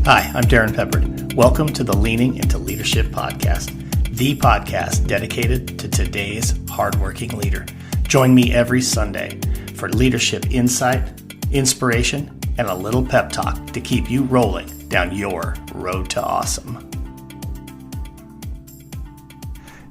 Hi, I'm Darrin Peppard. Welcome to the Leaning into Leadership podcast, the podcast dedicated to today's hardworking leader. Join me every Sunday for leadership insight, inspiration, and a little pep talk to keep you rolling down your road to awesome.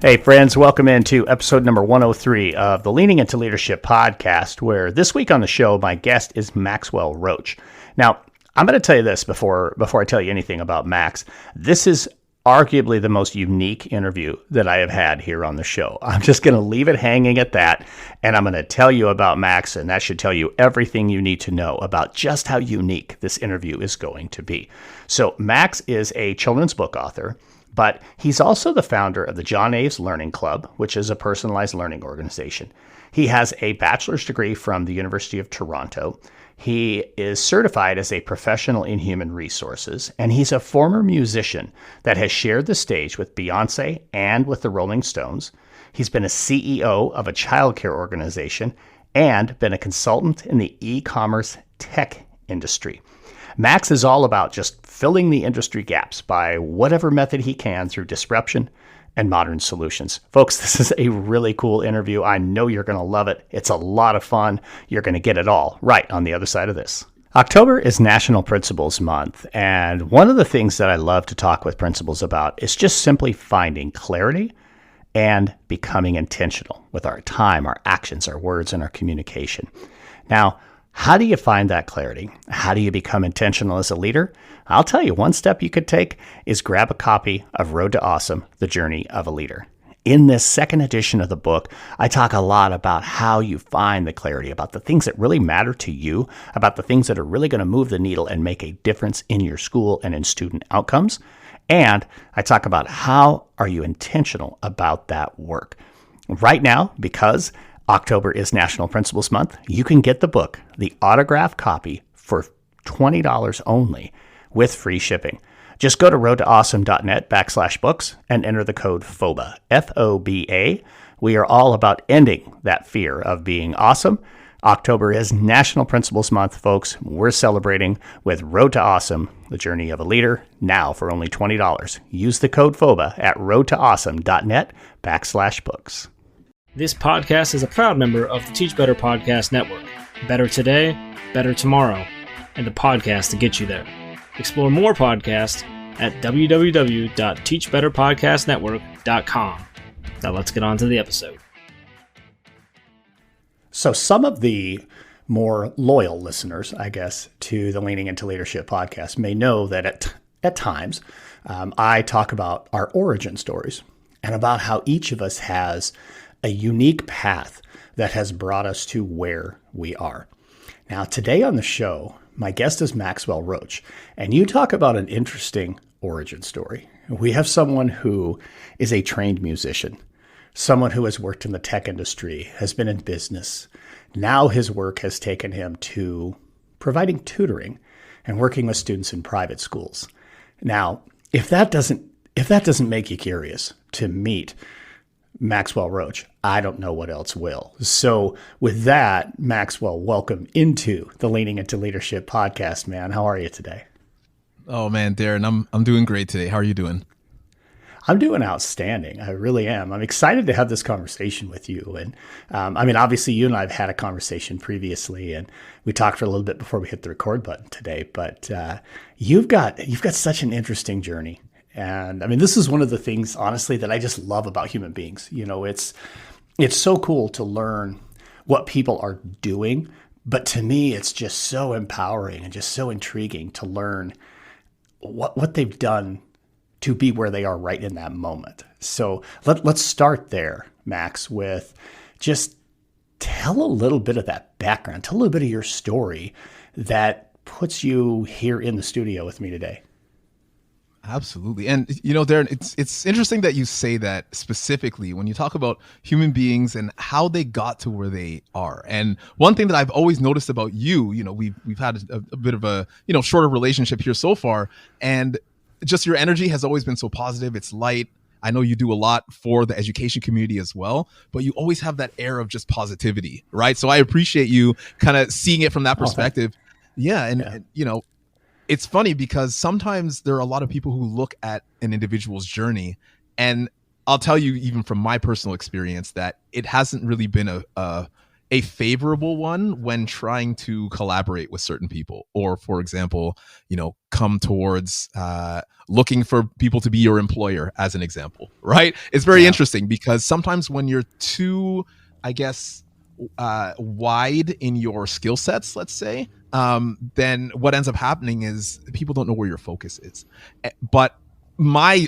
Hey friends, welcome into episode number 103 of the Leaning into Leadership podcast, where this week on the show, my guest is Maxwell Roach. Now, I'm going to tell you this before I tell you anything about Max. This is arguably the most unique interview that I have had here on the show. I'm just going to leave it hanging at that, and I'm going to tell you about Max, and that should tell you everything you need to know about just how unique this interview is going to be. So Max is a children's book author, but he's also the founder of the JonAyves Learning Club, which is a personalized learning organization. He has a bachelor's degree from the University of Toronto. He is certified as a professional in human resources, and he's a former musician that has shared the stage with Beyoncé and with the Rolling Stones. He's been a CEO of a childcare organization and been a consultant in the e-commerce tech industry. Max is all about just filling the industry gaps by whatever method he can through disruption and modern solutions. Folks, this is a really cool interview. I know you're going to love it. It's a lot of fun. You're going to get it all right on the other side of this. October is National Principals Month, and one of the things that I love to talk with principals about is just simply finding clarity and becoming intentional with our time, our actions, our words, and our communication. Now, how do you find that clarity? How do you become intentional as a leader? I'll tell you, one step you could take is grab a copy of Road to Awesome, The Journey of a Leader. In this second edition of the book, I talk a lot about how you find the clarity, about the things that really matter to you, about the things that are really going to move the needle and make a difference in your school and in student outcomes. And I talk about how are you intentional about that work. Right now, because October is National Principals Month, you can get the book, the autographed copy, for $20 only with free shipping. Just go to roadtoawesome.net/books and enter the code FOBA, F-O-B-A. We are all about ending that fear of being awesome. October is National Principals Month, folks. We're celebrating with Road to Awesome, The Journey of a Leader, now for only $20. Use the code FOBA at roadtoawesome.net/books. This podcast is a proud member of the Teach Better Podcast Network. Better today, better tomorrow, and the podcast to get you there. Explore more podcasts at www.teachbetterpodcastnetwork.com. Now let's get on to the episode. So some of the more loyal listeners, I guess, to the Leaning into Leadership podcast may know that at times I talk about our origin stories and about how each of us has a unique path that has brought us to where we are. Now, today on the show, my guest is Maxwell Roach, and you talk about an interesting origin story. We have someone who is a trained musician, someone who has worked in the tech industry, has been in business. Now his work has taken him to providing tutoring and working with students in private schools. Now, if that doesn't make you curious to meet Maxwell Roach, I don't know what else will. So with that, Maxwell, welcome into the Leaning into Leadership podcast, man. How are you today? Oh man, Darrin, I'm doing great today. How are you doing? I'm doing outstanding. I really am. I'm excited to have this conversation with you. And obviously you and I have had a conversation previously, and we talked for a little bit before we hit the record button today, but you've got such an interesting journey. And this is one of the things, honestly, that I just love about human beings. You know, it's so cool to learn what people are doing, but to me, it's just so empowering and just so intriguing to learn what they've done to be where they are right in that moment. So let's start there, Max, with just tell a little bit of that background, tell a little bit of your story that puts you here in the studio with me today. Absolutely. And, Darrin, it's interesting that you say that specifically when you talk about human beings and how they got to where they are. And one thing that I've always noticed about you, we've had a bit of a, shorter relationship here so far. And just your energy has always been so positive. It's light. I know you do a lot for the education community as well, but you always have that air of just positivity, right? So I appreciate you kind of seeing it from that perspective. And it's funny because sometimes there are a lot of people who look at an individual's journey, and I'll tell you, even from my personal experience, that it hasn't really been a favorable one when trying to collaborate with certain people, or, for example, come towards looking for people to be your employer, as an example, right? It's very interesting because sometimes when you're too, I guess, wide in your skill sets, let's say, then what ends up happening is people don't know where your focus is. But my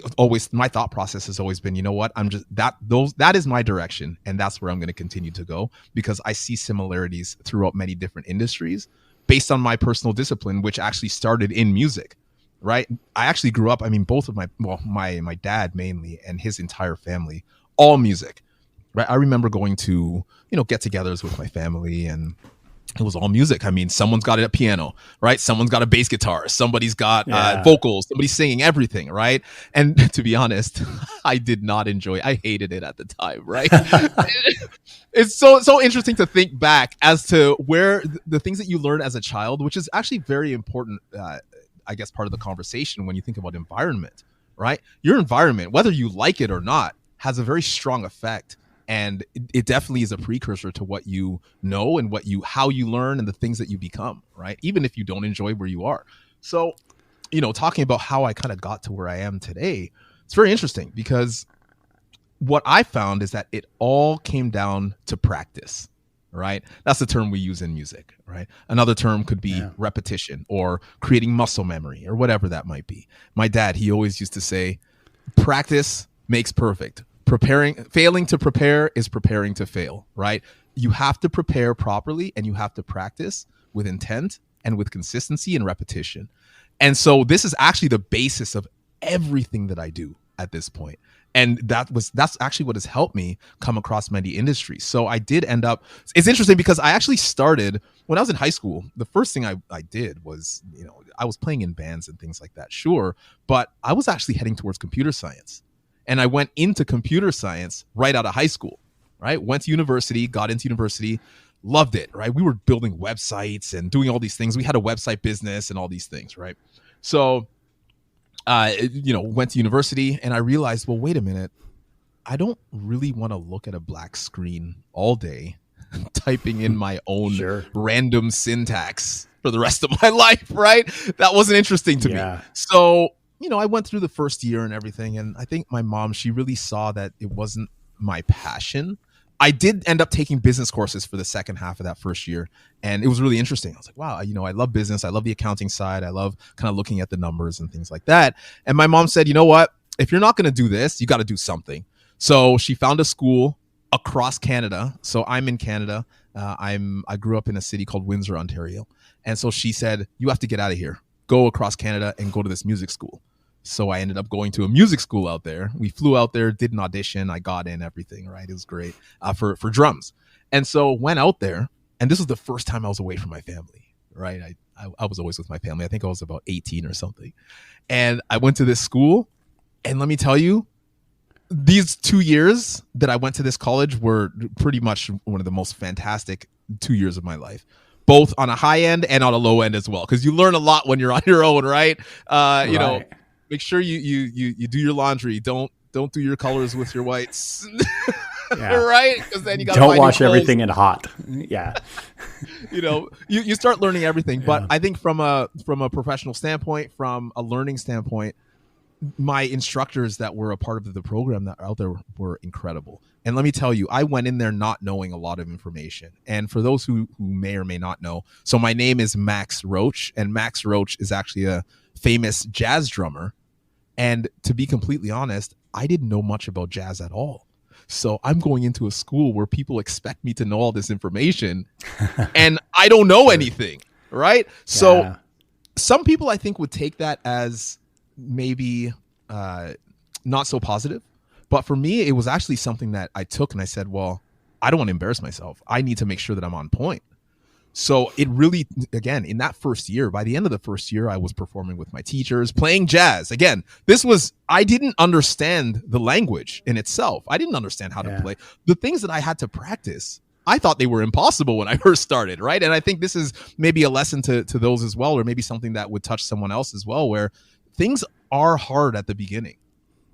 thought process has always been, you know what, that is my direction, and that's where I'm going to continue to go, because I see similarities throughout many different industries based on my personal discipline, which actually started in music, right? I actually grew up, both of my dad mainly and his entire family, all music, right? I remember going to, get-togethers with my family, and it was all music. Someone's got a piano, right? Someone's got a bass guitar. Somebody's got vocals. Somebody's singing everything, right? And to be honest, I did not enjoy. I hated it at the time, right? It's so interesting to think back as to where the things that you learn as a child, which is actually very important, I guess, part of the conversation when you think about environment, right? Your environment, whether you like it or not, has a very strong effect. And it definitely is a precursor to what you know and how you learn and the things that you become, right? Even if you don't enjoy where you are. So, talking about how I kind of got to where I am today, it's very interesting because what I found is that it all came down to practice, right? That's the term we use in music, right? Another term could be repetition or creating muscle memory or whatever that might be. My dad, he always used to say, practice makes perfect. Failing to prepare is preparing to fail, right? You have to prepare properly, and you have to practice with intent and with consistency and repetition. And so this is actually the basis of everything that I do at this point. And that's actually what has helped me come across many industries. So I did end up, it's interesting because I actually started when I was in high school. The first thing I did was, I was playing in bands and things like that, sure, but I was actually heading towards computer science. And I went into computer science right out of high school, right? Went to university, got into university, loved it, right? We were building websites and doing all these things. We had a website business and all these things, right? So, went to university, and I realized, well, wait a minute. I don't really want to look at a black screen all day typing in my own random syntax for the rest of my life, right? That wasn't interesting to me. So, I went through the first year and everything, and I think my mom, she really saw that it wasn't my passion. I did end up taking business courses for the second half of that first year, and it was really interesting. I was like, wow, I love business. I love the accounting side. I love kind of looking at the numbers and things like that. And my mom said, you know what? If you're not going to do this, you got to do something. So she found a school across Canada. So I'm in Canada. I grew up in a city called Windsor, Ontario. And so she said, you have to get out of here. Go across Canada and go to this music school. So I ended up going to a music school out there. We flew out there, did an audition. I got in, everything, right? It was great for drums. And so went out there, and this was the first time I was away from my family, right? I was always with my family. I think I was about 18 or something. And I went to this school, and let me tell you, these 2 years that I went to this college were pretty much one of the most fantastic 2 years of my life. Both on a high end and on a low end as well, because you learn a lot when you're on your own, right? You know, make sure you do your laundry. Don't do your colors with your whites, right? Because then you got don't wash everything in hot. Yeah, you start learning everything. But I think from a professional standpoint, from a learning standpoint, my instructors that were a part of the program that are out there were incredible. And let me tell you, I went in there not knowing a lot of information. And for those who may or may not know, so my name is Max Roach, and Max Roach is actually a famous jazz drummer. And to be completely honest, I didn't know much about jazz at all. So I'm going into a school where people expect me to know all this information and I don't know anything, right? So some people I think would take that as maybe not so positive. But for me, it was actually something that I took and I said, well, I don't want to embarrass myself. I need to make sure that I'm on point. So it really, again, in that first year, by the end of the first year, I was performing with my teachers, playing jazz. Again, I didn't understand the language in itself. I didn't understand how to play. The things that I had to practice I thought they were impossible when I first started, right? And I think this is maybe a lesson to those as well, or maybe something that would touch someone else as well, where things are hard at the beginning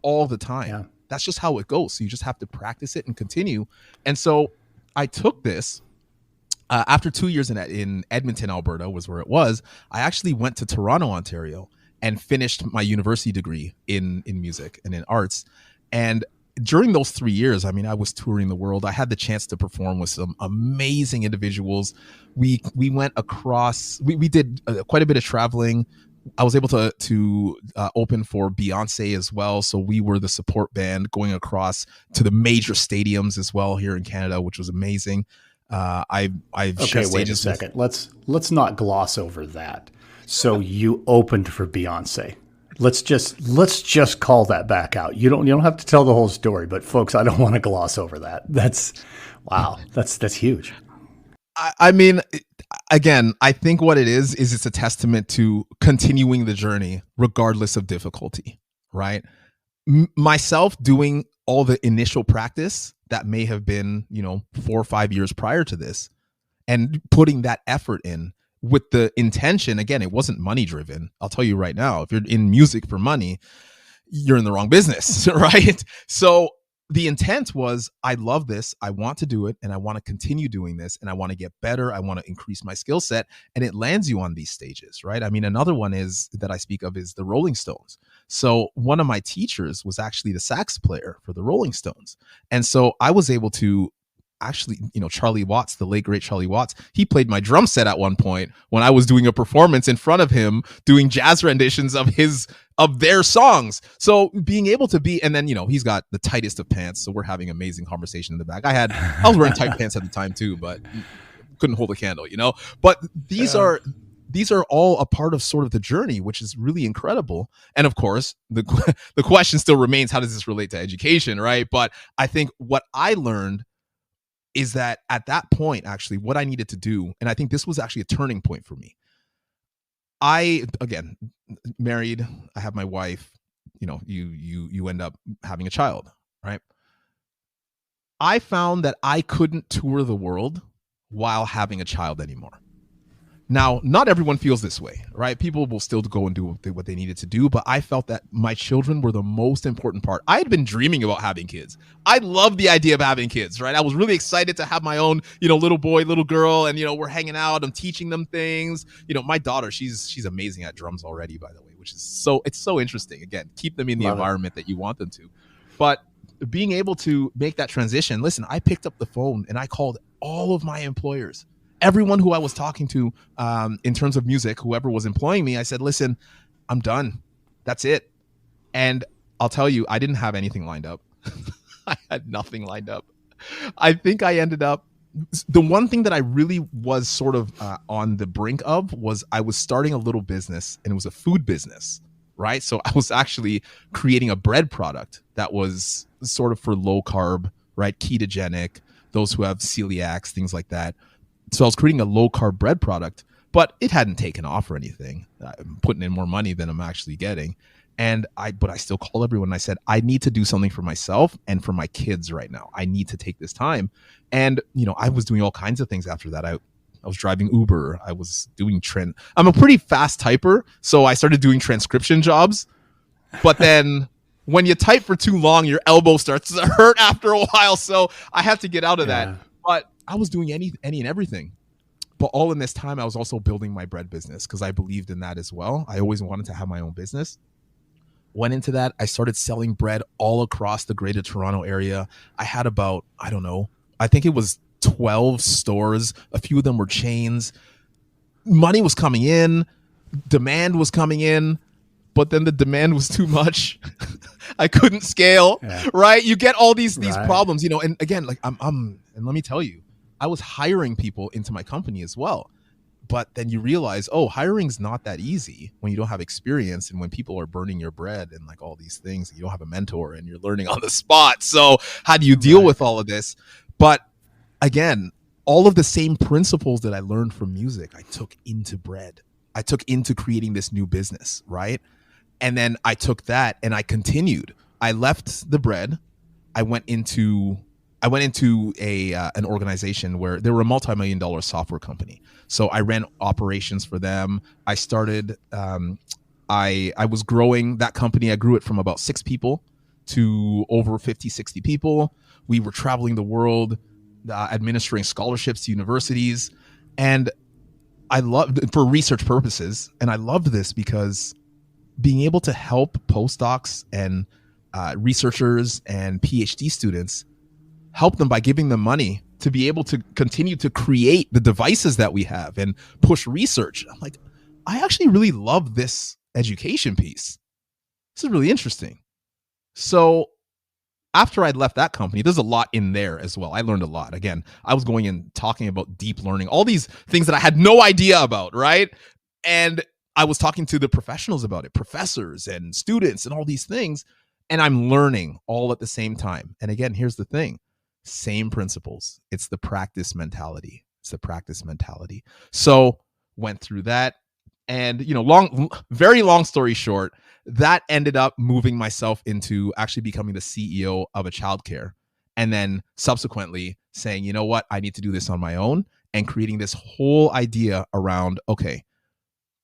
all the time. Yeah. That's just how it goes. So you just have to practice it and continue. And so I took this after 2 years in Edmonton, Alberta was where it was. I actually went to Toronto, Ontario, and finished my university degree in music and in arts. And during those 3 years, I mean, I was touring the world. I had the chance to perform with some amazing individuals. We went across, we did quite a bit of traveling. I was able to open for Beyoncé as well. So we were the support band going across to the major stadiums as well here in Canada, which was amazing. I've okay, wait a second. Let's not gloss over that. So you opened for Beyoncé. Let's just call that back out. You don't have to tell the whole story, but folks, I don't want to gloss over that. That's huge. I mean, again, I think what it is it's a testament to continuing the journey regardless of difficulty, right? Myself doing all the initial practice that may have been, 4 or 5 years prior to this, and putting that effort in with the intention, again, it wasn't money driven. I'll tell you right now, if you're in music for money, you're in the wrong business, right? So the intent was, I love this, I want to do it, and I want to continue doing this, and I want to get better, I want to increase my skill set, and it lands you on these stages, right? I mean, another one is that I speak of is the Rolling Stones. So one of my teachers was actually the sax player for the Rolling Stones. And so I was able to actually, Charlie Watts, the late great Charlie Watts, he played my drum set at one point when I was doing a performance in front of him, doing jazz renditions of their songs. So being able to be, and then, he's got the tightest of pants. So we're having amazing conversation in the back. I was wearing tight pants at the time too, but couldn't hold a candle, but these are all a part of sort of the journey, which is really incredible. And of course, the question still remains, how does this relate to education, right? But I think what I learned is that at that point, actually, what I needed to do, and I think this was actually a turning point for me. I, again, married, I have my wife, you end up having a child, right? I found that I couldn't tour the world while having a child anymore. Now, not everyone feels this way, right? People will still go and do what they needed to do, but I felt that my children were the most important part. I had been dreaming about having kids. I loved the idea of having kids, right? I was really excited to have my own, little boy, little girl, and, we're hanging out. I'm teaching them things. My daughter, she's amazing at drums already, by the way, which is it's so interesting. Again, keep them in the environment that you want them to. But being able to make that transition, listen, I picked up the phone and I called all of my employers. Everyone who I was talking to in terms of music, whoever was employing me, I said, listen, I'm done. That's it. And I'll tell you, I didn't have anything lined up. I had nothing lined up. I think I ended up, the one thing that I really was sort of on the brink of was I was starting a little business, and it was a food business, right? So I was actually creating a bread product that was sort of for low carb, right? Ketogenic, those who have celiacs, things like that. So I was creating a low carb bread product, but it hadn't taken off or anything. I'm putting in more money than I'm actually getting. But I still called everyone and I said, I need to do something for myself and for my kids right now. I need to take this time. And, I was doing all kinds of things after that. I was driving Uber. I was doing I'm a pretty fast typer. So I started doing transcription jobs, but then when you type for too long, your elbow starts to hurt after a while. So I had to get out of that. But I was doing any and everything. But all in this time, I was also building my bread business because I believed in that as well. I always wanted to have my own business. Went into that. I started selling bread all across the greater Toronto area. I had about, I think it was 12 stores. A few of them were chains. Money was coming in. Demand was coming in. But then the demand was too much. I couldn't scale, right? You get all these problems, and again, like and let me tell you, I was hiring people into my company as well. But then you realize, hiring's not that easy when you don't have experience and when people are burning your bread and like all these things, you don't have a mentor and you're learning on the spot. So how do you deal with all of this? But again, all of the same principles that I learned from music, I took into bread. I took into creating this new business, right? And then I took that and I continued. I left the bread. I went into I went into an organization where they were a multi-million-dollar software company. So I ran operations for them. I started, I was growing that company. I grew it from about 6 people to over 50, 60 people. We were traveling the world, administering scholarships to universities. And I loved, for research purposes, and I loved this because being able to help postdocs and researchers and PhD students, help them by giving them money to be able to continue to create the devices that we have and push research. I'm like, I actually really love this education piece. This is really interesting. So after I'd left that company, there's a lot in there as well. I learned a lot. Again, I was going and talking about deep learning, all these things that I had no idea about, right? And I was talking to the professionals about it, professors and students and all these things. And I'm learning all at the same time. And again, here's the thing. Same principles. It's the practice mentality. So went through that. And, very long story short, that ended up moving myself into actually becoming the CEO of a childcare. And then subsequently saying, you know what, I need to do this on my own, and creating this whole idea around, okay,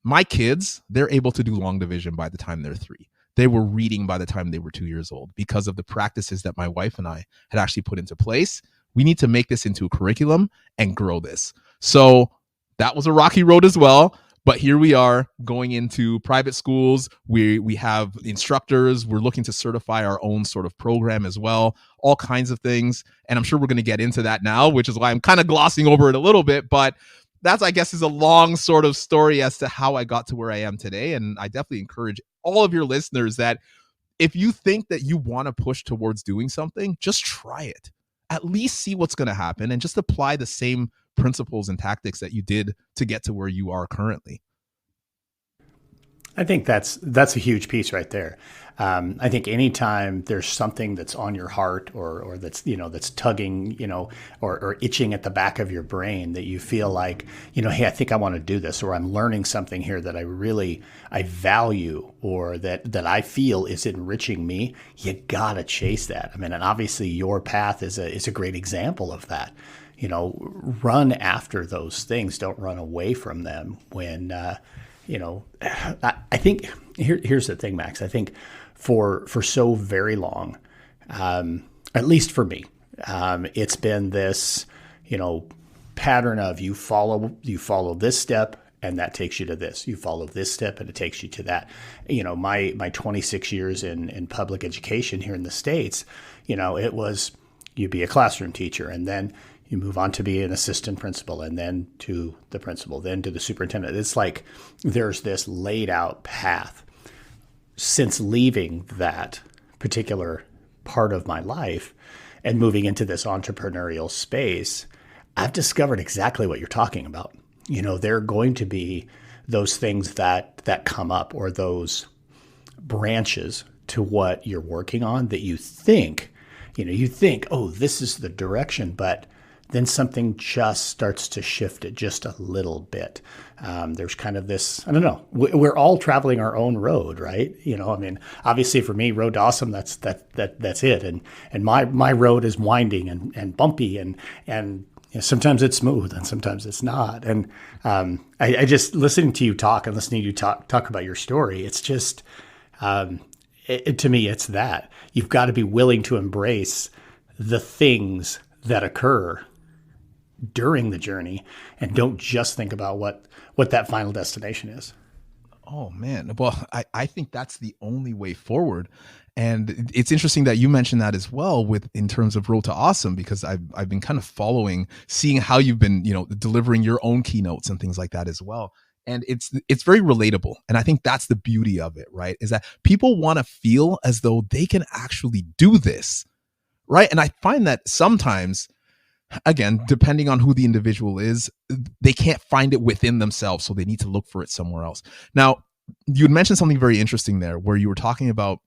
my kids, they're able to do long division by the time they're 3. They were reading by the time they were 2 years old because of the practices that my wife and I had actually put into place. We need to make this into a curriculum and grow this. So that was a rocky road as well. But here we are going into private schools. We have instructors. We're looking to certify our own sort of program as well, all kinds of things. And I'm sure we're going to get into that now, which is why I'm kind of glossing over it a little bit. But that's, I guess, is a long sort of story as to how I got to where I am today. And I definitely encourage all of your listeners that if you think that you want to push towards doing something, just try it. At least see what's going to happen and just apply the same principles and tactics that you did to get to where you are currently. I think that's a huge piece right there. I think anytime there's something that's on your heart or that's, that's tugging, or itching at the back of your brain that you feel like, hey, I think I want to do this, or I'm learning something here that I value, or that I feel is enriching me, you gotta chase that. I mean, and obviously your path is a great example of that. Run after those things. Don't run away from them when, I think here's the thing, Max. I think for so very long, at least for me, it's been this, pattern of you follow this step and that takes you to this. You follow this step and it takes you to that. My 26 years in public education here in the States, it was you be a classroom teacher and then you move on to be an assistant principal and then to the principal, then to the superintendent. It's like there's this laid out path. Since leaving that particular part of my life and moving into this entrepreneurial space, I've discovered exactly what you're talking about. There are going to be those things that come up, or those branches to what you're working on that you think, oh, this is the direction, but then something just starts to shift it just a little bit. There's kind of this, I don't know, we're all traveling our own road, right? Obviously for me, road to awesome, that's it. And my road is winding and bumpy and sometimes it's smooth and sometimes it's not. And I just listening to you talk and listening to you talk about your story, it's just, to me, it's that. You've got to be willing to embrace the things that occur during the journey and don't just think about what that final destination is. Oh man. Well, I think that's the only way forward. And it's interesting that you mentioned that as well in terms of Road to Awesome, because I've been kind of seeing how you've been, delivering your own keynotes and things like that as well. And it's very relatable. And I think that's the beauty of it, right? Is that people want to feel as though they can actually do this, right? And I find that sometimes, again, depending on who the individual is, they can't find it within themselves. So they need to look for it somewhere else. Now, you had mentioned something very interesting there where you were talking about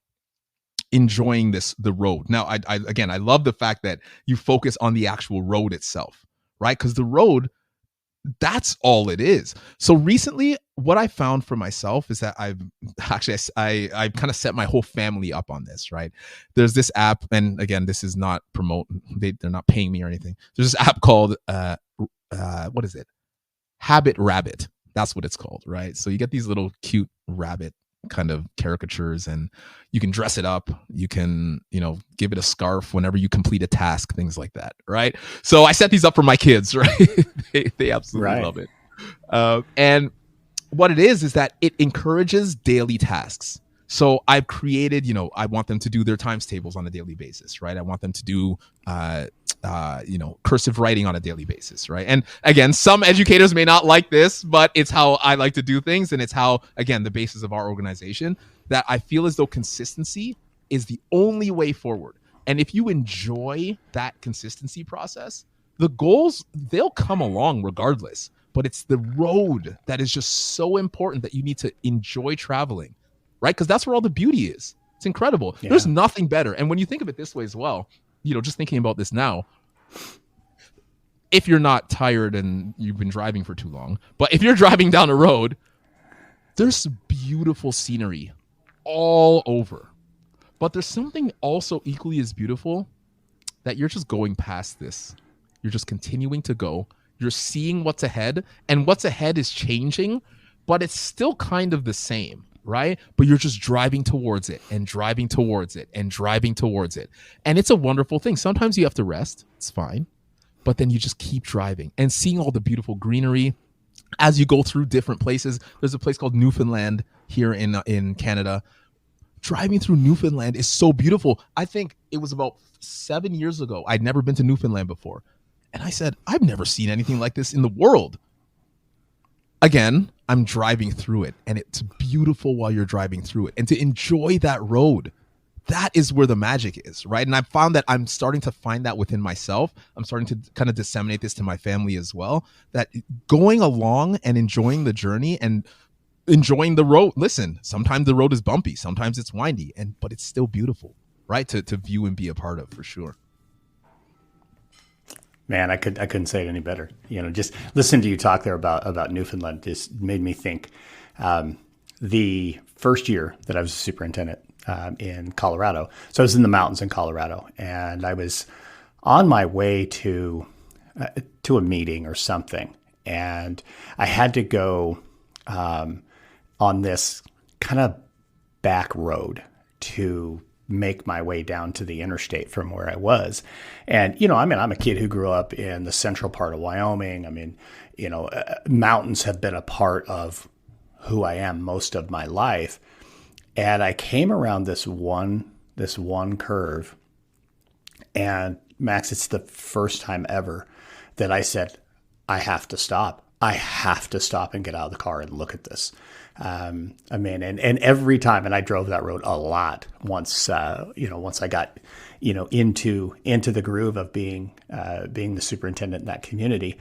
enjoying the road. Now, I love the fact that you focus on the actual road itself, right? Because the road, That's all it is. So recently, what I found for myself is that I've actually I kind of set my whole family up on this, right? There's this app, and again, this is not they're not paying me or anything. There's this app called what is it? Habit Rabbit. That's what it's called, right? So you get these little cute rabbit kind of caricatures, and you can dress it up. You can, give it a scarf whenever you complete a task, things like that, right? So I set these up for my kids, right? they absolutely love it. And what it is that it encourages daily tasks. So I've created, I want them to do their times tables on a daily basis, right? I want them to do, cursive writing on a daily basis, right? And again, some educators may not like this, but it's how I like to do things. And it's how, again, the basis of our organization, that I feel as though consistency is the only way forward. And if you enjoy that consistency process, the goals, they'll come along regardless. But it's the road that is just so important that you need to enjoy traveling. Right? Because that's where all the beauty is. It's incredible. Yeah. There's nothing better. And when you think of it this way as well, just thinking about this now, if you're not tired and you've been driving for too long, but if you're driving down a road, there's beautiful scenery all over. But there's something also equally as beautiful that you're just going past this. You're just continuing to go. You're seeing what's ahead, and what's ahead is changing, but it's still kind of the same. Right? But you're just driving towards it and driving towards it and driving towards it. And it's a wonderful thing. Sometimes you have to rest. It's fine. But then you just keep driving and seeing all the beautiful greenery as you go through different places. There's a place called Newfoundland here in Canada. Driving through Newfoundland is so beautiful. I think it was about 7 years ago. I'd never been to Newfoundland before. And I said, I've never seen anything like this in the world. Again, I'm driving through it, and it's beautiful while you're driving through it. And to enjoy that road, that is where the magic is, right? And I've found that I'm starting to find that within myself. I'm starting to kind of disseminate this to my family as well, that going along and enjoying the journey and enjoying the road. Listen, sometimes the road is bumpy, sometimes it's windy, but it's still beautiful, right? To view and be a part of, for sure. Man, I couldn't say it any better. Just listen to you talk there about Newfoundland just made me think. The first year that I was a superintendent in Colorado, so I was in the mountains in Colorado, and I was on my way to a meeting or something, and I had to go on this kind of back road to make my way down to the interstate from where I was. And, I'm a kid who grew up in the central part of Wyoming. Mountains have been a part of who I am most of my life. And I came around this one curve, and Max, it's the first time ever that I said, I have to stop. I have to stop and get out of the car and look at this. And every time, and I drove that road a lot once I got, into the groove of being the superintendent in that community,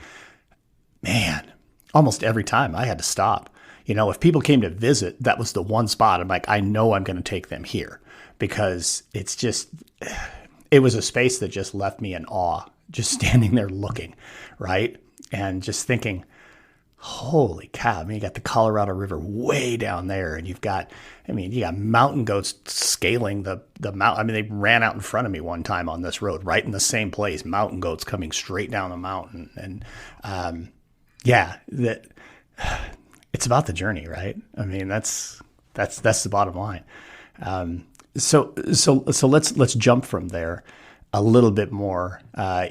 man, almost every time I had to stop. If people came to visit, that was the one spot I'm like, I know I'm going to take them here, because it was a space that just left me in awe, just standing there looking, right? And just thinking, holy cow, you got the Colorado River way down there, and you got mountain goats scaling the mountain. They ran out in front of me one time on this road, right in the same place, mountain goats coming straight down the mountain. And it's about the journey, right? That's the bottom line. So let's jump from there a little bit more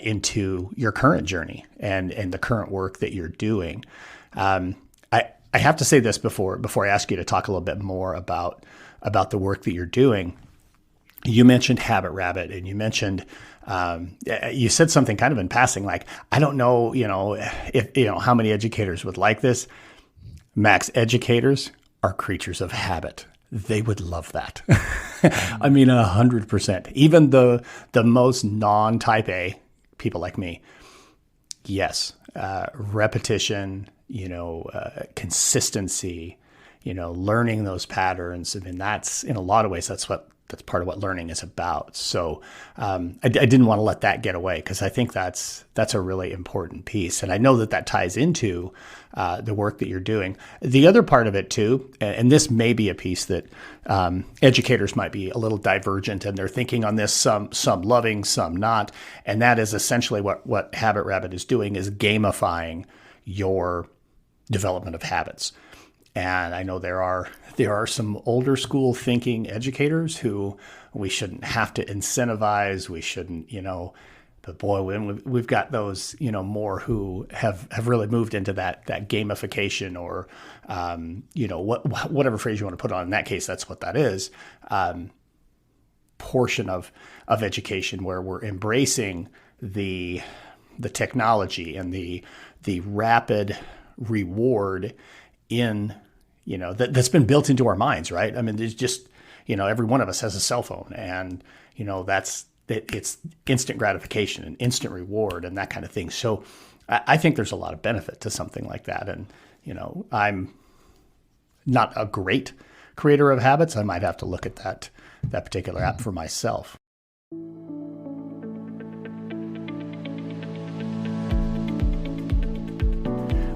into your current journey and the current work that you're doing. I have to say this before I ask you to talk a little bit more about the work that you're doing. You mentioned Habit Rabbit, and you mentioned you said something kind of in passing, like, I don't know, if how many educators would like this. Max, educators are creatures of habit. They would love that. 100%. Even the most non-type A people like me. Yes. Repetition, consistency, learning those patterns. That's, in a lot of ways, that's what part of what learning is about. So I didn't want to let that get away, because I think that's a really important piece. And I know that ties into the work that you're doing. The other part of it too, and this may be a piece that educators might be a little divergent, and they're thinking on this, some loving, some not. And that is essentially what Habit Rabbit is doing, is gamifying your development of habits. And I know there are some older school thinking educators who we shouldn't have to incentivize. We shouldn't, but boy, we've got those, more who have really moved into that gamification, or, whatever phrase you want to put on. In that case, that's what that is. Portion of education where we're embracing the technology and the rapid reward in, that's been built into our minds, right? I mean, there's just, every one of us has a cell phone, and, it's instant gratification and instant reward and that kind of thing. So I think there's a lot of benefit to something like that. And, I'm not a great creator of habits. I might have to look at that particular app for myself.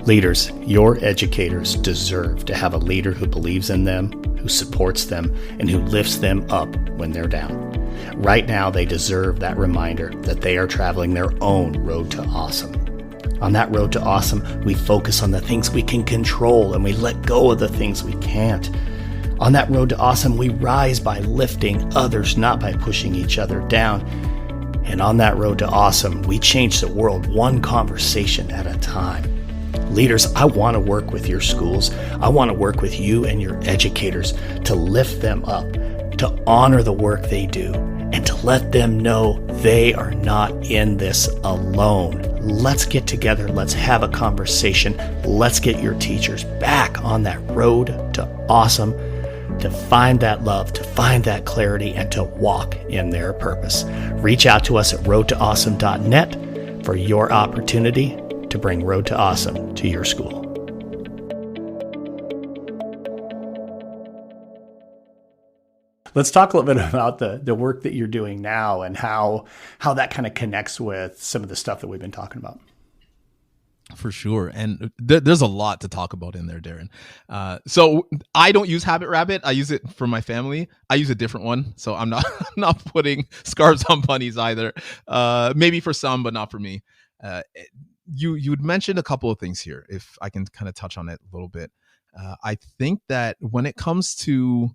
Leaders, your educators deserve to have a leader who believes in them, who supports them, and who lifts them up when they're down. Right now, they deserve that reminder that they are traveling their own road to awesome. On that road to awesome, we focus on the things we can control, and we let go of the things we can't. On that road to awesome, we rise by lifting others, not by pushing each other down. And on that road to awesome, we change the world one conversation at a time. Leaders, I want to work with your schools. I want to work with you and your educators to lift them up, to honor the work they do, and to let them know they are not in this alone. Let's get together. Let's have a conversation. Let's get your teachers back on that road to awesome, to find that love, to find that clarity, and to walk in their purpose. Reach out to us at roadtoawesome.net for your opportunity to bring Road to Awesome to your school. Let's talk a little bit about the work that you're doing now, and how that kind of connects with some of the stuff that we've been talking about. For sure. And there's a lot to talk about in there, Darrin. So I don't use Habit Rabbit. I use it for my family. I use a different one. So I'm not putting scarves on bunnies either. Maybe for some, but not for me. You'd mentioned a couple of things here, if I can kind of touch on it a little bit. I think that when it comes to,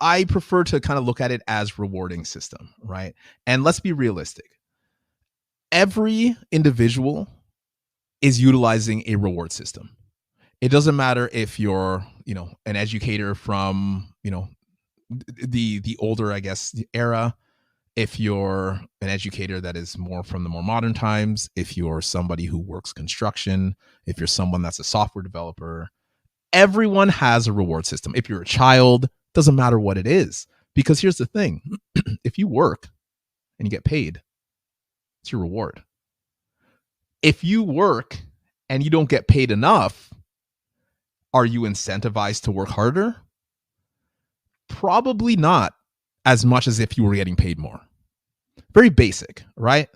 I prefer to kind of look at it as rewarding system, right? And let's be realistic. Every individual is utilizing a reward system. It doesn't matter if you're, an educator from, the older, I guess, era. If you're an educator that is more from the more modern times, if you're somebody who works construction, if you're someone that's a software developer, everyone has a reward system. If you're a child, doesn't matter what it is. Because here's the thing. If you work and you get paid, it's your reward. If you work and you don't get paid enough, are you incentivized to work harder? Probably not as much as if you were getting paid more. Very basic, right?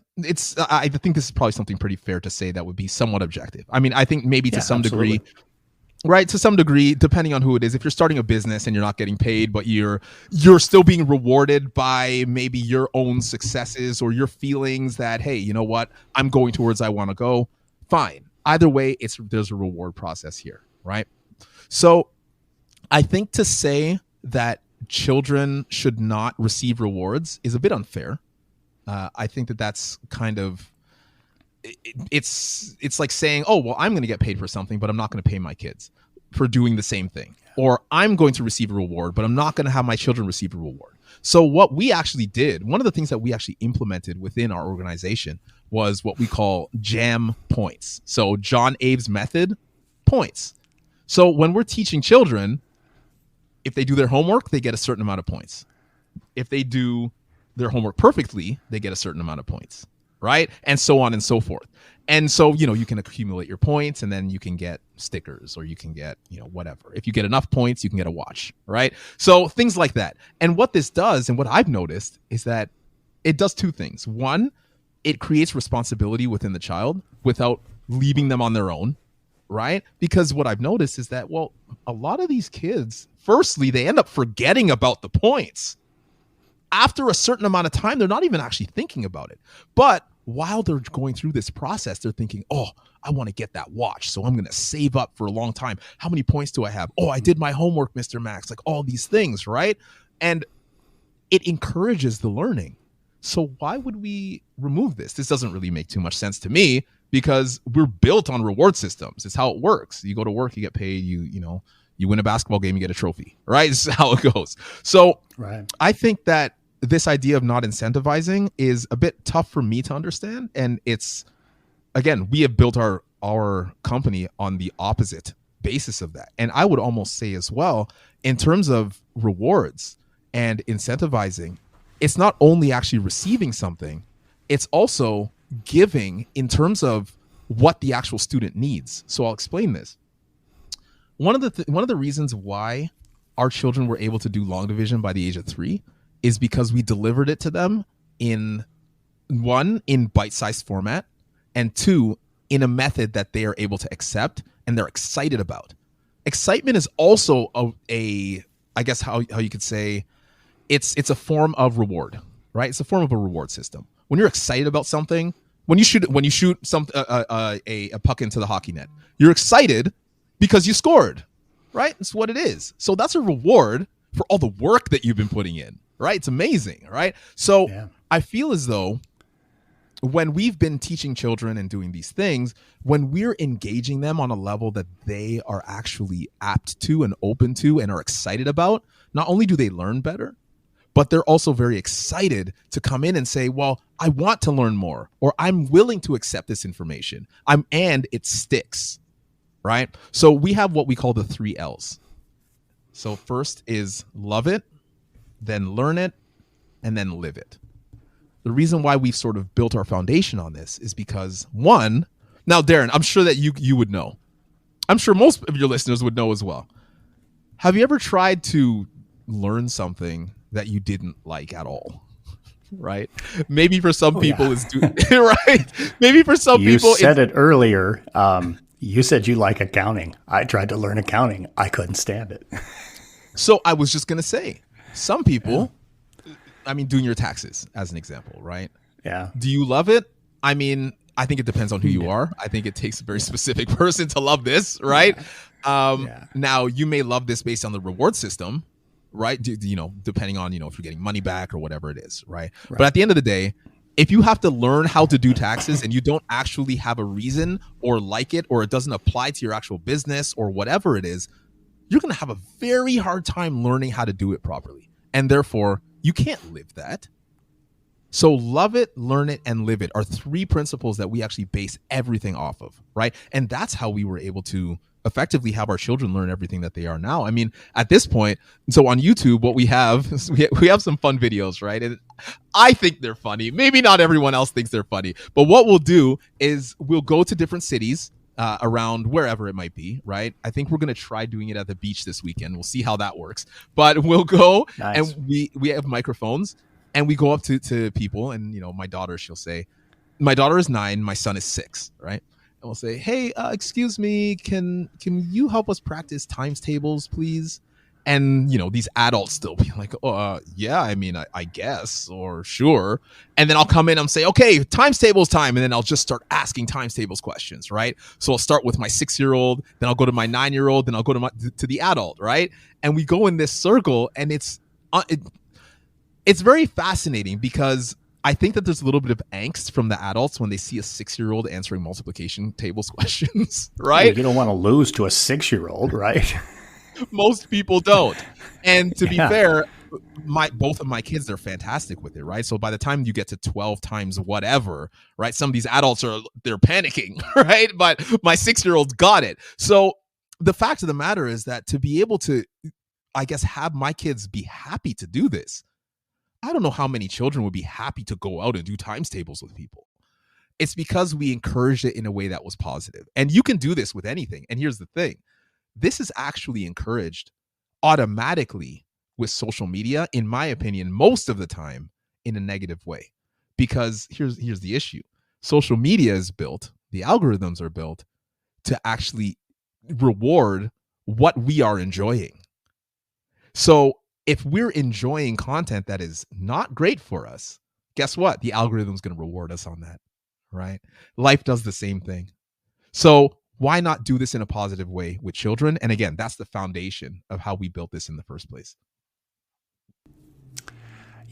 I think this is probably something pretty fair to say that would be somewhat objective. I mean, I think maybe to some degree, right? To some degree, depending on who it is. If you're starting a business and you're not getting paid, but you're still being rewarded by maybe your own successes or your feelings that, hey, you know what? I'm going towards I want to go. Fine. Either way, there's a reward process here, right? So I think to say that children should not receive rewards is a bit unfair. I think that's kind of, it's like saying, oh, well, I'm going to get paid for something, but I'm not going to pay my kids for doing the same thing. Or I'm going to receive a reward, but I'm not going to have my children receive a reward. So what we actually did, one of the things that we actually implemented within our organization was what we call JAM points. So JonAyves method points. So when we're teaching children, if they do their homework, they get a certain amount of points. If they do their homework perfectly, they get a certain amount of points. right? And so on and so forth. And so, you can accumulate your points, and then you can get stickers, or you can get, whatever. If you get enough points, you can get a watch, right? So things like that. And what this does, and what I've noticed, is that it does two things. One, it creates responsibility within the child without leaving them on their own, right? Because what I've noticed is that, well, a lot of these kids, firstly, they end up forgetting about the points. After a certain amount of time, they're not even actually thinking about it. But while they're going through this process, they're thinking, oh, I want to get that watch, so I'm going to save up for a long time. How many points do I have? Oh, I did my homework, Mr. Max. Like all these things, right? And it encourages the learning. So why would we remove this? This doesn't really make too much sense to me, because we're built on reward systems. It's how it works. You go to work, you get paid, you win a basketball game, you get a trophy, right? This is how it goes. So right. I think that this idea of not incentivizing is a bit tough for me to understand. And it's, again, we have built our company on the opposite basis of that. And I would almost say as well, in terms of rewards and incentivizing, it's not only actually receiving something, it's also giving in terms of what the actual student needs. So I'll explain this. One of the reasons why our children were able to do long division by the age of 3 is because we delivered it to them in bite-sized format, and 2, in a method that they are able to accept and they're excited about. Excitement is also I guess how you could say, it's a form of reward, right? It's a form of a reward system. When you're excited about something, when you shoot a puck into the hockey net, you're excited because you scored, right? That's what it is. So that's a reward for all the work that you've been putting in, right? It's amazing, right? So yeah. I feel as though when we've been teaching children and doing these things, when we're engaging them on a level that they are actually apt to and open to and are excited about, not only do they learn better, but they're also very excited to come in and say, well, I want to learn more, or I'm willing to accept this information. And it sticks, right? So we have what we call the 3 L's. So first is love it, then learn it, and then live it. The reason why we've sort of built our foundation on this is because, one, now Darrin, I'm sure that you would know. I'm sure most of your listeners would know as well. Have you ever tried to learn something that you didn't like at all? Right? Maybe for some people it's right. Maybe for some people you said it earlier. You said you like accounting. I tried to learn accounting. I couldn't stand it. So I was just going to say, some people, I mean, doing your taxes as an example, right? Yeah. Do you love it? I mean, I think it depends on who you are. I think it takes a very specific person to love this, right? Now, you may love this based on the reward system, right? Depending on, if you're getting money back or whatever it is, right? But at the end of the day, if you have to learn how to do taxes and you don't actually have a reason or like it, or it doesn't apply to your actual business or whatever it is, you're going to have a very hard time learning how to do it properly. And therefore, you can't live that. So love it, learn it, and live it are 3 principles that we actually base everything off of, right? And that's how we were able to effectively have our children learn everything that they are now. I mean, at this point, so on YouTube, what we have is we have some fun videos, right? And I think they're funny. Maybe not everyone else thinks they're funny, but what we'll do is we'll go to different cities around wherever it might be, right? I think we're going to try doing it at the beach this weekend. We'll see how that works. But we'll go and we have microphones and we go up to people, and my daughter, she'll say, my daughter is 9, my son is 6, right? And we'll say, hey, excuse me, can you help us practice times tables, please? And, these adults still be like, oh, yeah, I mean, I guess, or sure. And then I'll come in and say, okay, times tables time. And then I'll just start asking times tables questions, right? So I'll start with my 6-year-old, then I'll go to my 9-year-old, then I'll go to the adult, right? And we go in this circle, and it's very fascinating because I think that there's a little bit of angst from the adults when they see a 6-year-old answering multiplication tables questions, right? You don't want to lose to a 6-year-old, right? Most people don't. And to be fair, both of my kids, they're fantastic with it, right? So by the time you get to 12 times whatever, right? Some of these adults they're panicking, right? But my 6-year-old's got it. So the fact of the matter is that to be able to, I guess, have my kids be happy to do this, I don't know how many children would be happy to go out and do times tables with people. It's because we encouraged it in a way that was positive. And you can do this with anything. And here's the thing. This is actually encouraged automatically with social media, in my opinion, most of the time in a negative way. Because here's the issue. Social media is built, the algorithms are built to actually reward what we are enjoying. So if we're enjoying content that is not great for us, guess what? The algorithm's going to reward us on that, right? Life does the same thing. So why not do this in a positive way with children? And again, that's the foundation of how we built this in the first place.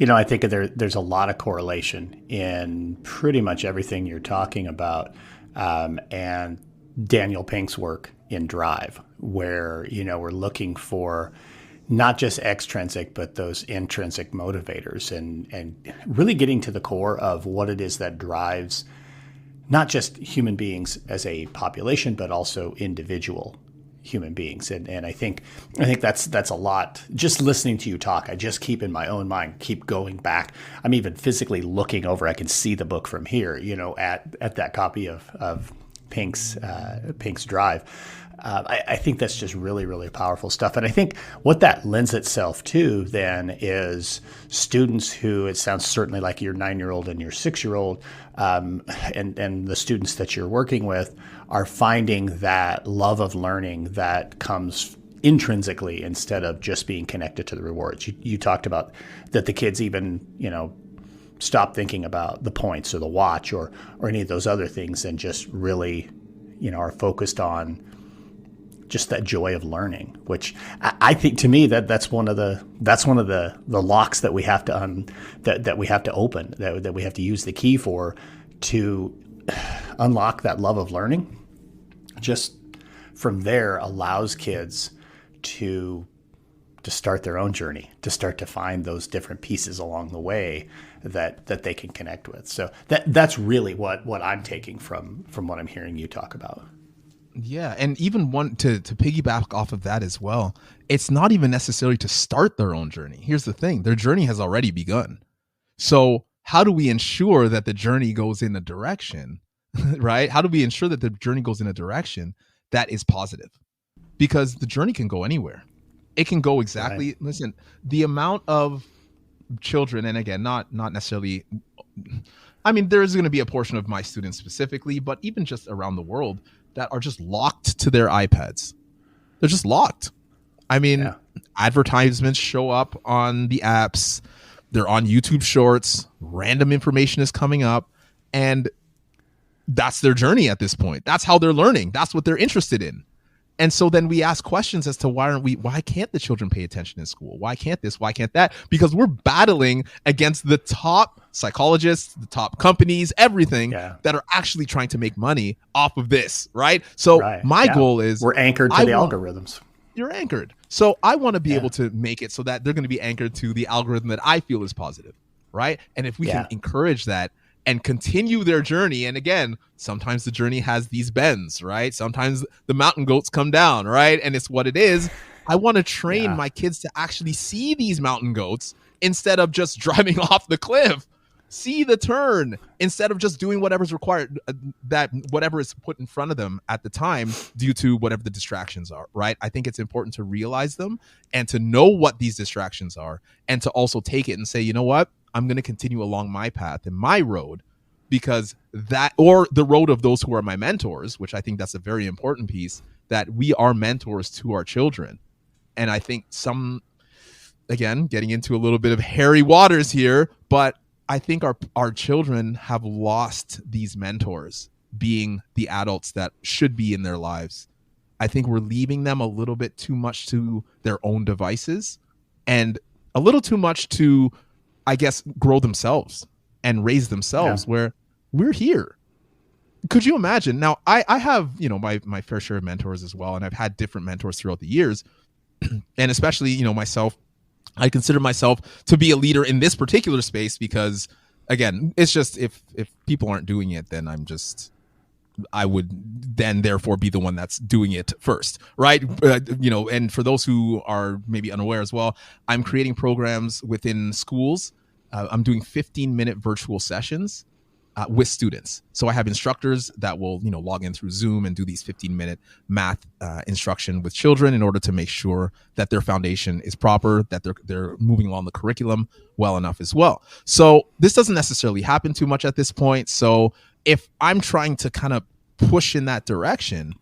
I think there's a lot of correlation in pretty much everything you're talking about. And Daniel Pink's work in Drive, where, we're looking for not just extrinsic, but those intrinsic motivators and really getting to the core of what it is that drives not just human beings as a population, but also individual human beings. And I think that's a lot. Just listening to you talk, I just keep in my own mind, keep going back. I'm even physically looking over. I can see the book from here, at that copy of Pink's Drive. I think that's just really, really powerful stuff. And I think what that lends itself to then is students who, it sounds certainly like your 9-year-old and your 6-year-old, and the students that you're working with are finding that love of learning that comes intrinsically instead of just being connected to the rewards. You talked about that the kids even, stop thinking about the points or the watch or any of those other things and just really, are focused on just that joy of learning, which I think to me that's one of the locks that we have to that we have to open, that we have to use the key for to unlock that love of learning. Just from there allows kids to start their own journey, to start to find those different pieces along the way that they can connect with. So that's really what I'm taking from what I'm hearing you talk about. Yeah, and even one to piggyback off of that as well, it's not even necessarily to start their own journey. Here's the thing, their journey has already begun. So how do we ensure that the journey goes in a direction, right? How do we ensure that the journey goes in a direction that is positive? Because the journey can go anywhere. It can go exactly, right. Listen, the amount of children, and again, not necessarily, I mean, there is going to be a portion of my students specifically, but even just around the world, that are just locked to their iPads. They're just locked. I mean, Advertisements show up on the apps. They're on YouTube Shorts. Random information is coming up. And that's their journey at this point. That's how they're learning. That's what they're interested in. And so then we ask questions as to why can't the children pay attention in school? Why can't this? Why can't that? Because we're battling against the top psychologists, the top companies, everything that are actually trying to make money off of this, right? So my goal is we're anchored to the algorithms. You're anchored. So I want to be able to make it so that they're going to be anchored to the algorithm that I feel is positive, right? And if we can encourage that and continue their journey. And again, sometimes the journey has these bends, right? Sometimes the mountain goats come down, right? And it's what it is. I want to train my kids to actually see these mountain goats instead of just driving off the cliff. See the turn instead of just doing whatever's required, that whatever is put in front of them at the time due to whatever the distractions are, right? I think it's important to realize them and to know what these distractions are and to also take it and say, you know what? I'm going to continue along my path and my road because or the road of those who are my mentors, which I think that's a very important piece, that we are mentors to our children. And I think again, getting into a little bit of hairy waters here, but I think our children have lost these mentors being the adults that should be in their lives. I think we're leaving them a little bit too much to their own devices and a little too much to, I guess, grow themselves and raise themselves where we're here. Could you imagine? Now, I have, my fair share of mentors as well, and I've had different mentors throughout the years. And especially, myself, I consider myself to be a leader in this particular space because, again, it's just if people aren't doing it, then I would then therefore be the one that's doing it first, right? And for those who are maybe unaware as well, I'm creating programs within schools. I'm doing 15-minute virtual sessions with students. So I have instructors that will, log in through Zoom and do these 15-minute math instruction with children in order to make sure that their foundation is proper, that they're moving along the curriculum well enough as well. So this doesn't necessarily happen too much at this point. So if I'm trying to kind of push in that direction,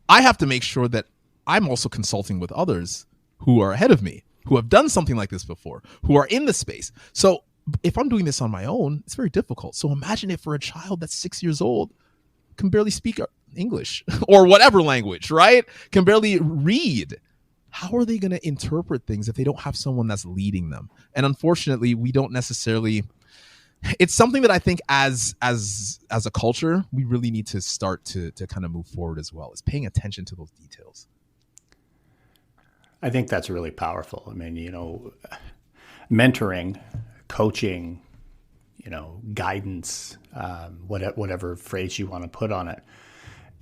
I have to make sure that I'm also consulting with others who are ahead of me, who have done something like this before, who are in the space. So if I'm doing this on my own, it's very difficult. So imagine if for a child that's 6 years old, can barely speak English or whatever language, right? Can barely read. How are they going to interpret things if they don't have someone that's leading them? And unfortunately, we don't necessarily. It's something that I think as a culture, we really need to start to kind of move forward as well, is paying attention to those details. I think that's really powerful. I mean, mentoring, coaching, guidance, whatever phrase you want to put on it,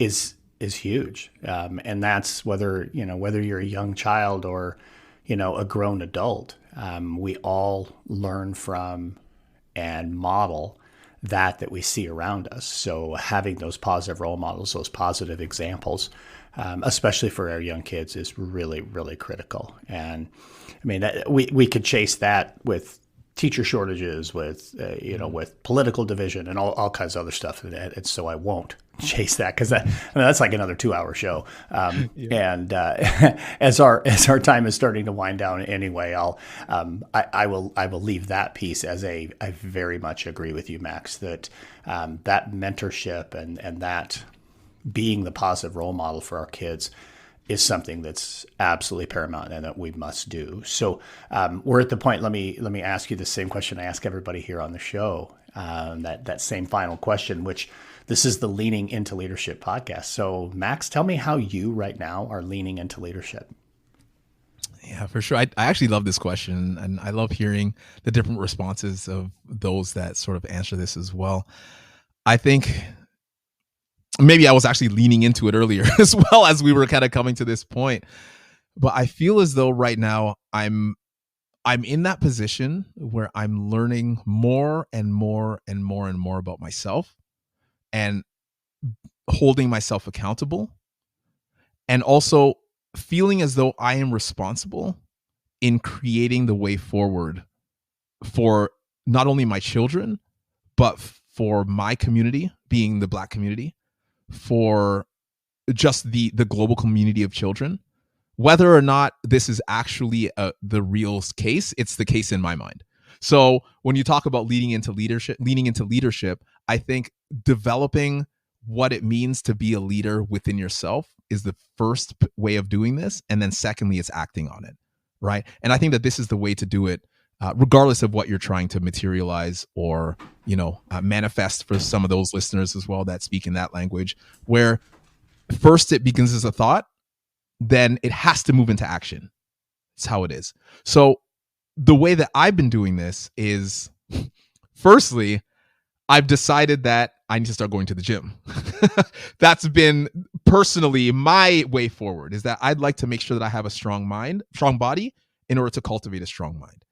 is huge. And that's whether you're a young child or, a grown adult. We all learn from and model that we see around us. So having those positive role models, those positive examples, especially for our young kids, is really, really critical. And I mean, we could chase that with teacher shortages, with with political division and all kinds of other stuff. And so I won't chase that because that's like another 2-hour show. And as our time is starting to wind down anyway, I will leave that piece as I very much agree with you, Max, that that mentorship and that being the positive role model for our kids is something that's absolutely paramount and that we must do. So we're at the point. Let me ask you the same question I ask everybody here on the show. That same final question, which this is the Leaning into Leadership podcast. So Max, tell me how you right now are leaning into leadership. Yeah, for sure. I actually love this question, and I love hearing the different responses of those that sort of answer this as well. I think maybe I was actually leaning into it earlier as well as we were kind of coming to this point. But I feel as though right now I'm in that position where I'm learning more and more and more and more about myself and holding myself accountable, and also feeling as though I am responsible in creating the way forward for not only my children, but for my community, being the Black community, for just the global community of children. Whether or not this is actually the real case, it's the case in my mind. So when you talk about leaning into leadership, I think developing what it means to be a leader within yourself is the first way of doing this. And then secondly, it's acting on it, right? And I think that this is the way to do it, regardless of what you're trying to materialize or, manifest for some of those listeners as well that speak in that language, where first it begins as a thought, then it has to move into action. It's how it is. So the way that I've been doing this is, firstly, I've decided that I need to start going to the gym. That's been personally my way forward, is that I'd like to make sure that I have a strong body in order to cultivate a strong mind.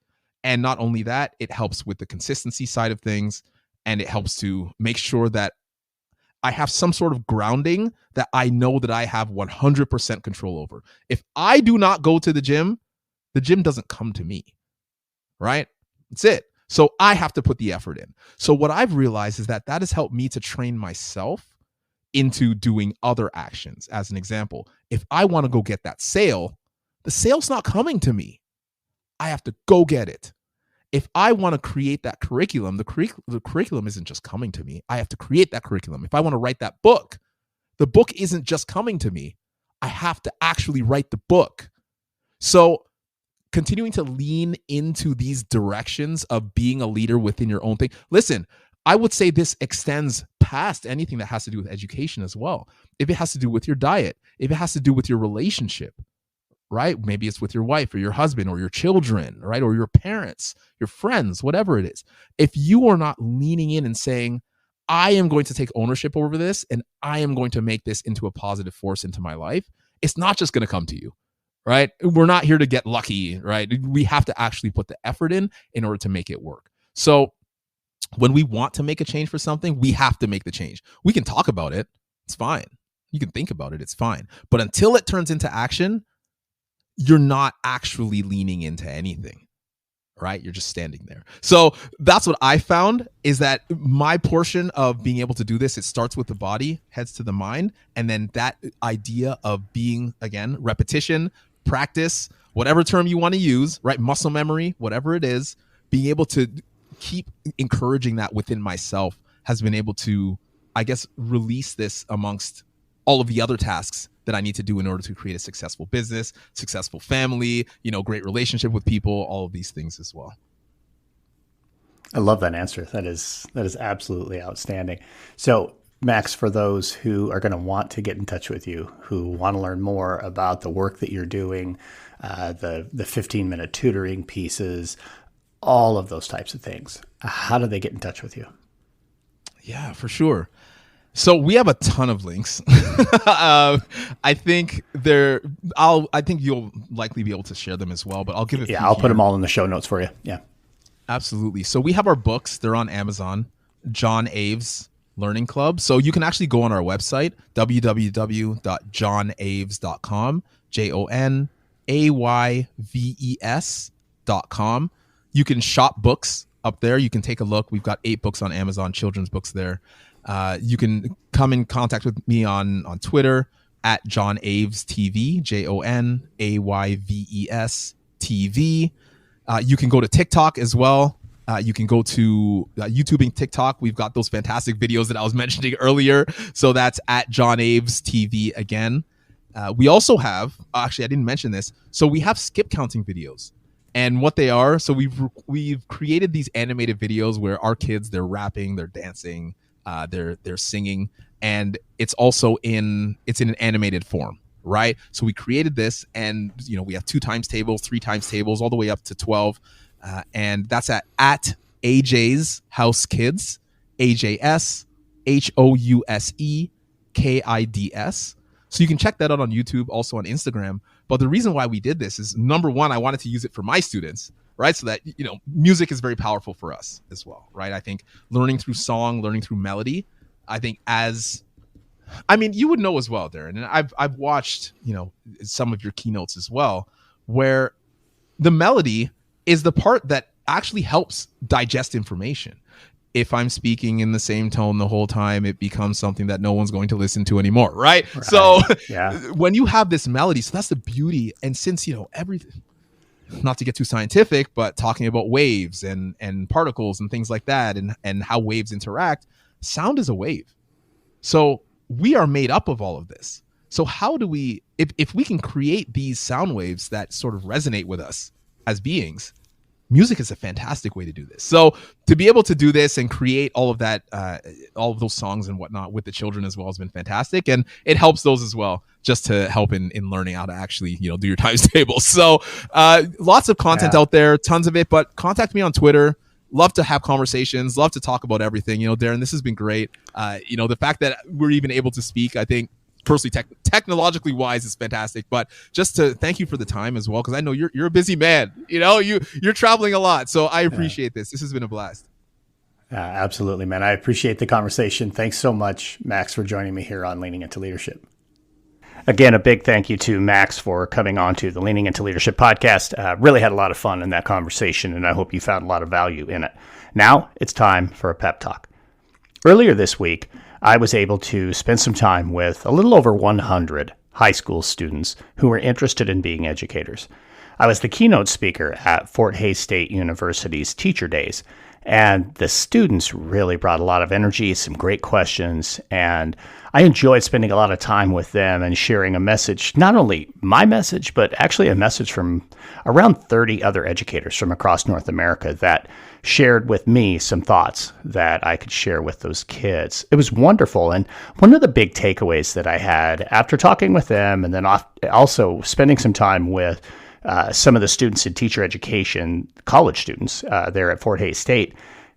And not only that, it helps with the consistency side of things, and it helps to make sure that I have some sort of grounding that I know that I have 100% control over. If I do not go to the gym doesn't come to me, right? That's it. So I have to put the effort in. So what I've realized is that has helped me to train myself into doing other actions. As an example, if I want to go get that sale, the sale's not coming to me. I have to go get it. If I want to create that curriculum, the curriculum isn't just coming to me. I have to create that curriculum. If I want to write that book, the book isn't just coming to me. I have to actually write the book. So continuing to lean into these directions of being a leader within your own thing. Listen, I would say this extends past anything that has to do with education as well. If it has to do with your diet, if it has to do with your relationship, right? Maybe it's with your wife or your husband or your children, right? Or your parents, your friends, whatever it is. If you are not leaning in and saying, I am going to take ownership over this and I am going to make this into a positive force into my life, it's not just going to come to you, right? We're not here to get lucky, right? We have to actually put the effort in order to make it work. So when we want to make a change for something, we have to make the change. We can talk about it. It's fine. You can think about it. It's fine. But until it turns into action, you're not actually leaning into anything, right? You're just standing there. So that's what I found, is that my portion of being able to do this, it starts with the body, heads to the mind. And then that idea of being, again, repetition, practice, whatever term you want to use, right? Muscle memory, whatever it is, being able to keep encouraging that within myself has been able to, I guess, release this amongst all of the other tasks that I need to do in order to create a successful business, successful family, great relationship with people, all of these things as well. I love that answer. That is absolutely outstanding. So, Max, for those who are going to want to get in touch with you, who want to learn more about the work that you're doing, the 15-minute tutoring pieces, all of those types of things, how do they get in touch with you? Yeah, for sure. So we have a ton of links. I think you'll likely be able to share them as well, but I'll give it. Yeah, I'll put them all in the show notes for you. Yeah, absolutely. So we have our books. They're on Amazon. JonAyves Learning Club. So you can actually go on our website, www.jonayves.com, JonAyves.com. You can shop books up there. You can take a look. We've got 8 books on Amazon, children's books there. You can come in contact with me on Twitter at JonAyves TV, JonAyves TV. You can go to TikTok as well. You can go to YouTube and TikTok. We've got those fantastic videos that I was mentioning earlier. So that's at JonAyves TV again. We also have, actually, I didn't mention this. So we have skip counting videos. And what they are, so we've created these animated videos where our kids, they're rapping, they're dancing, they're singing, and it's also in an animated form, right? So we created this, and we have 2 times tables, 3 times tables, all the way up to 12, and that's at AJ's House Kids, AJSHOUSEKIDS. So you can check that out on YouTube, also on Instagram. But the reason why we did this is, number one, I wanted to use it for my students, right? So that, music is very powerful for us as well, right? I think learning through song, learning through melody, I think you would know as well, Darrin, and I've watched, some of your keynotes as well, where the melody is the part that actually helps digest information. If I'm speaking in the same tone the whole time, it becomes something that no one's going to listen to anymore, right? So when you have this melody, so that's the beauty. And since, everything, not to get too scientific, but talking about waves and particles and things like that, and how waves interact, sound is a wave. So we are made up of all of this. So how do we, if we can create these sound waves that sort of resonate with us as beings, music is a fantastic way to do this. So to be able to do this and create all of that, all of those songs and whatnot with the children as well has been fantastic. And it helps those as well, just to help in learning how to actually, do your times tables. So lots of content out there, tons of it, but contact me on Twitter. Love to have conversations, love to talk about everything. Darrin, this has been great. The fact that we're even able to speak, I think, personally, technologically wise, is fantastic. But just to thank you for the time as well, because I know you're a busy man. You're traveling a lot, so I appreciate this. This has been a blast. Absolutely, man. I appreciate the conversation. Thanks so much, Max, for joining me here on Leaning Into Leadership. Again, a big thank you to Max for coming on to the Leaning Into Leadership podcast. Really had a lot of fun in that conversation, and I hope you found a lot of value in it. Now it's time for a pep talk. Earlier this week, I was able to spend some time with a little over 100 high school students who were interested in being educators. I was the keynote speaker at Fort Hays State University's Teacher Days, and the students really brought a lot of energy, some great questions, and I enjoyed spending a lot of time with them and sharing a message, not only my message, but actually a message from around 30 other educators from across North America that shared with me some thoughts that I could share with those kids. It was wonderful. And one of the big takeaways that I had after talking with them, and then also spending some time with some of the students in teacher education, college students there at Fort Hays State,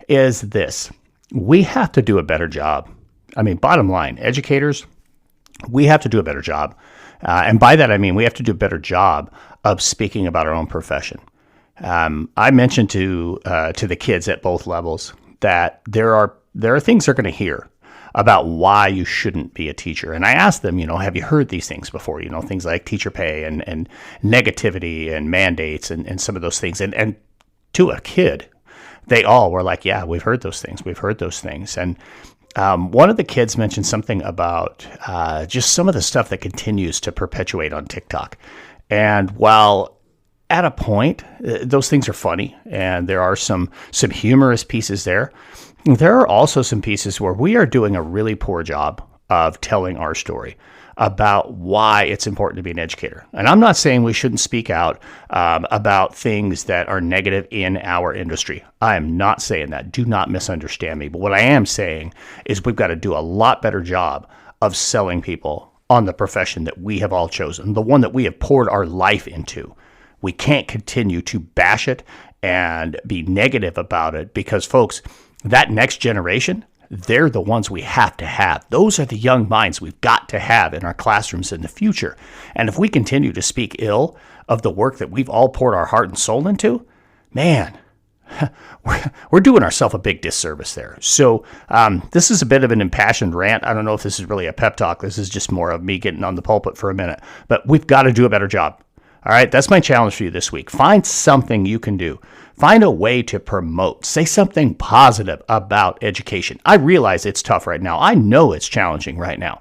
is this: we have to do a better job. I mean, bottom line, educators, we have to do a better job. And by that, I mean, we have to do a better job of speaking about our own profession. I mentioned to the kids at both levels that there are things they're going to hear about why you shouldn't be a teacher. And I asked them, have you heard these things before? Things like teacher pay and negativity and mandates and some of those things. And to a kid, they all were like, yeah, we've heard those things. We've heard those things. And one of the kids mentioned something about just some of the stuff that continues to perpetuate on TikTok. And while at a point, those things are funny, and there are some humorous pieces there, there are also some pieces where we are doing a really poor job of telling our story about why it's important to be an educator. And I'm not saying we shouldn't speak out about things that are negative in our industry. I am not saying that. Do not misunderstand me. But what I am saying is we've got to do a lot better job of selling people on the profession that we have all chosen, the one that we have poured our life into. We can't continue to bash it and be negative about it because, folks, that next generation, they're the ones we have to have. Those are the young minds we've got to have in our classrooms in the future. And if we continue to speak ill of the work that we've all poured our heart and soul into, man, we're doing ourselves a big disservice there. So this is a bit of an impassioned rant. I don't know if this is really a pep talk. This is just more of me getting on the pulpit for a minute. But we've got to do a better job. All right, that's my challenge for you this week. Find something you can do. Find a way to promote. Say something positive about education. I realize it's tough right now. I know it's challenging right now.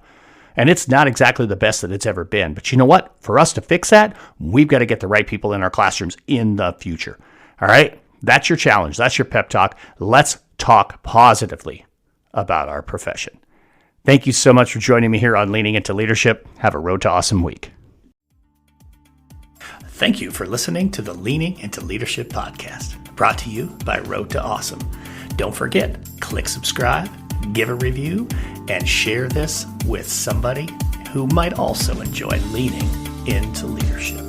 And it's not exactly the best that it's ever been. But you know what? For us to fix that, we've got to get the right people in our classrooms in the future. All right? That's your challenge. That's your pep talk. Let's talk positively about our profession. Thank you so much for joining me here on Leaning Into Leadership. Have a Road to Awesome week. Thank you for listening to the Leaning Into Leadership podcast, brought to you by Road to Awesome. Don't forget, click subscribe, give a review, and share this with somebody who might also enjoy leaning into leadership.